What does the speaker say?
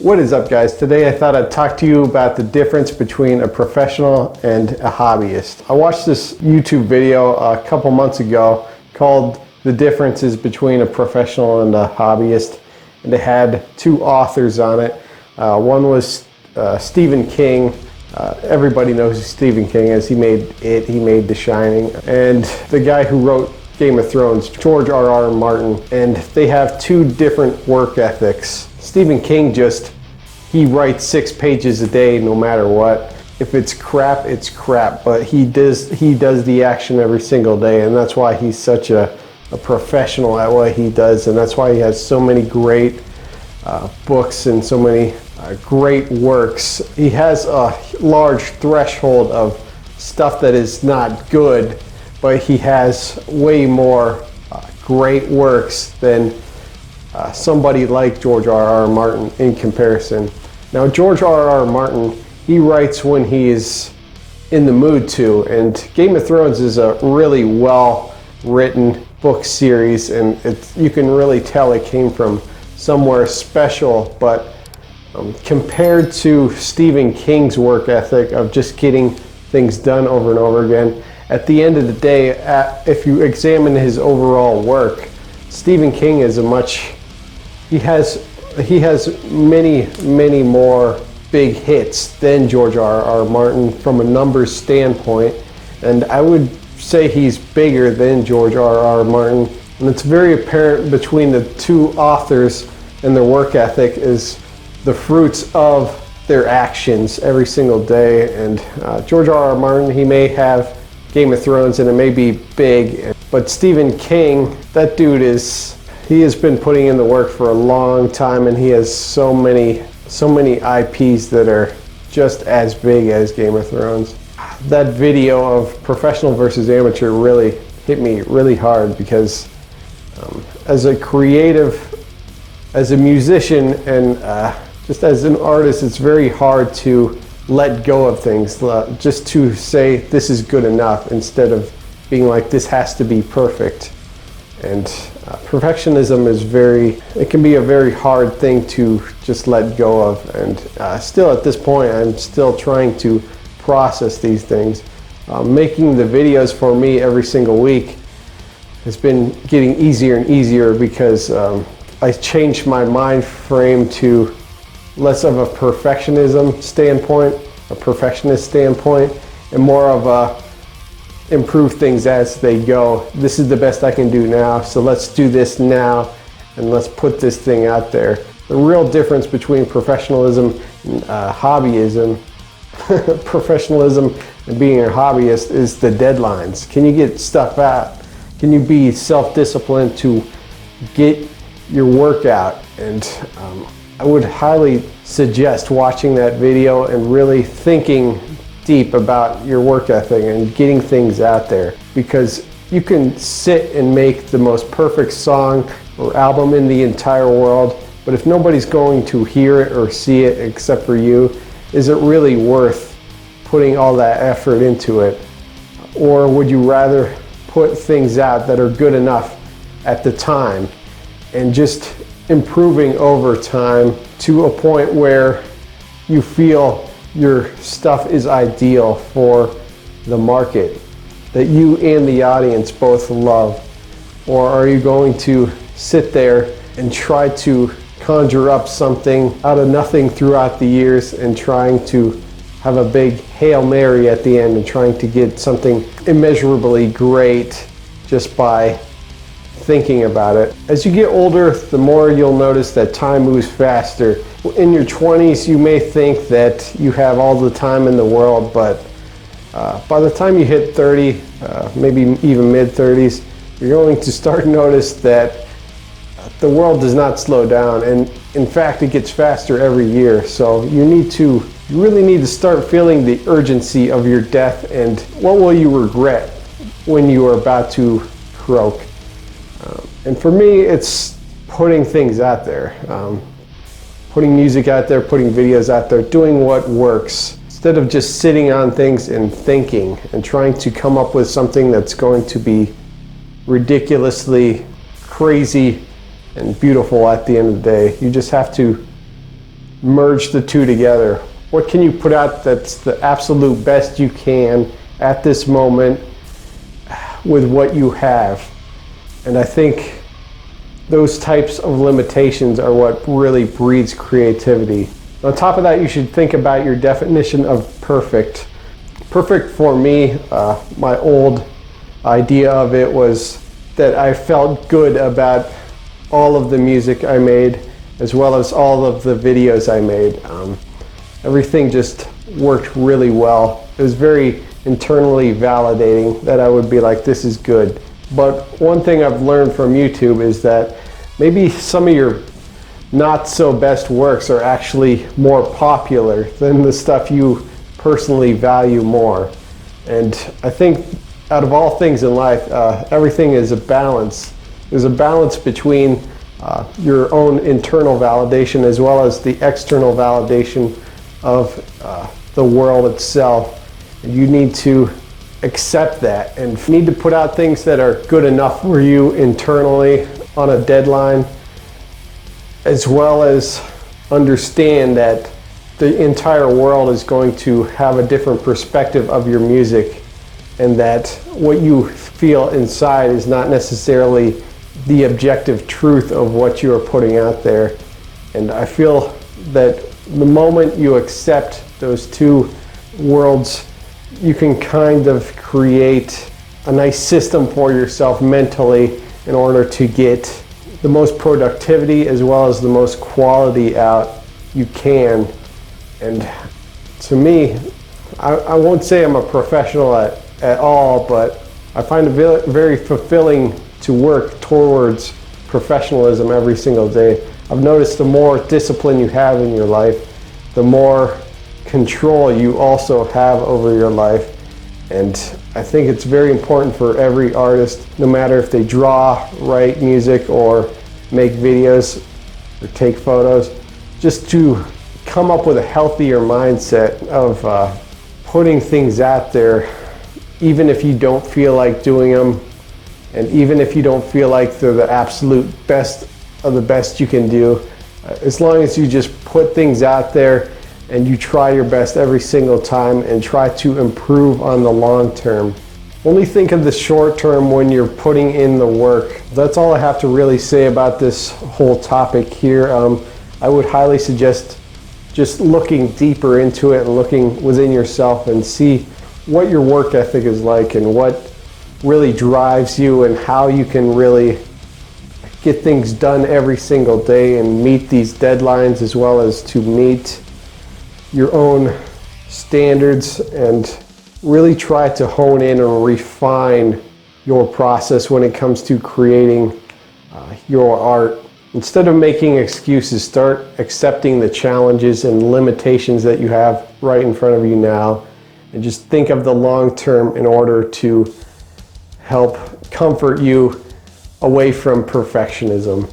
What is up, guys? Today I thought I'd talk to you about the difference between a professional and a hobbyist. I watched this YouTube video a couple months ago called The Differences Between a Professional and a Hobbyist, and it had two authors on it. One was Stephen King. Everybody knows who Stephen King is. He made It, he made The Shining. And the guy who wrote Game of Thrones, George R.R. Martin. And they have two different work ethics. Stephen King he writes 6 pages a day no matter what. If it's crap, it's crap, but he does the action every single day, and that's why he's such a professional at what he does, and that's why he has so many great books and so many great works. He has a large threshold of stuff that is not good, but he has way more great works than somebody like George R.R. Martin in comparison. Now, George R.R. Martin, he writes when he is in the mood to, and Game of Thrones is a really well written book series, and you can really tell it came from somewhere special, but compared to Stephen King's work ethic of just getting things done over and over again, at the end of the day, if you examine his overall work, Stephen King is he has many more big hits than George R.R. Martin from a numbers standpoint, and I would say he's bigger than George R.R. Martin. And it's very apparent between the two authors and their work ethic is the fruits of their actions every single day. And George R.R. Martin, he may have Game of Thrones and it may be big, but Stephen King, that dude he has been putting in the work for a long time, and he has so many IPs that are just as big as Game of Thrones. That video of professional versus amateur really hit me really hard because as a creative, as a musician, and just as an artist, it's very hard to let go of things, just to say this is good enough instead of being like this has to be perfect. And perfectionism it can be a very hard thing to just let go of, and still at this point I'm still trying to process these things. Making the videos for me every single week has been getting easier and easier because I changed my mind frame to less of a perfectionist standpoint, and more of a improve things as they go. This is the best I can do now, so let's do this now and let's put this thing out there. The real difference between professionalism and hobbyism, professionalism and being a hobbyist, is the deadlines. Can you get stuff out? Can you be self-disciplined to get your work out? And I would highly suggest watching that video and really thinking deep about your work ethic and getting things out there, because you can sit and make the most perfect song or album in the entire world, but if nobody's going to hear it or see it except for you, is it really worth putting all that effort into it? Or would you rather put things out that are good enough at the time and just improving over time to a point where you feel your stuff is ideal for the market that you and the audience both love? Or are you going to sit there and try to conjure up something out of nothing throughout the years and trying to have a big Hail Mary at the end and trying to get something immeasurably great just by thinking about it? As you get older, the more you'll notice that time moves faster. In your 20s, you may think that you have all the time in the world, but by the time you hit 30, maybe even mid-30s, you're going to start to notice that the world does not slow down, and in fact, it gets faster every year. So you really need to start feeling the urgency of your death, and what will you regret when you are about to croak? And for me, it's putting things out there, putting music out there, putting videos out there, doing what works, instead of just sitting on things and thinking and trying to come up with something that's going to be ridiculously crazy and beautiful at the end of the day. You just have to merge the two together. What can you put out that's the absolute best you can at this moment with what you have? And I think those types of limitations are what really breeds creativity. On top of that, you should think about your definition of perfect. Perfect for me, my old idea of it was that I felt good about all of the music I made, as well as all of the videos I made. Everything just worked really well. It was very internally validating that I would be like, this is good. But one thing I've learned from YouTube is that maybe some of your not so best works are actually more popular than the stuff you personally value more. And I think out of all things in life, everything is a balance. There's a balance between your own internal validation as well as the external validation of the world itself. You need to accept that and need to put out things that are good enough for you internally on a deadline, as well as understand that the entire world is going to have a different perspective of your music, and that what you feel inside is not necessarily the objective truth of what you are putting out there. And I feel that the moment you accept those two worlds, you can kind of create a nice system for yourself mentally in order to get the most productivity as well as the most quality out you can. And to me, I won't say I'm a professional at all, but I find it very fulfilling to work towards professionalism every single day. I've noticed the more discipline you have in your life, the more control you also have over your life. And I think it's very important for every artist, no matter if they draw, write music, or make videos, or take photos, just to come up with a healthier mindset of putting things out there, even if you don't feel like doing them, and even if you don't feel like they're the absolute best of the best you can do. As long as you just put things out there and you try your best every single time and try to improve on the long term. Only think of the short term when you're putting in the work. That's all I have to really say about this whole topic here. I would highly suggest just looking deeper into it and looking within yourself and see what your work ethic is like and what really drives you and how you can really get things done every single day and meet these deadlines, as well as to meet your own standards and really try to hone in and refine your process when it comes to creating your art. Instead of making excuses, start accepting the challenges and limitations that you have right in front of you now, and just think of the long term in order to help comfort you away from perfectionism.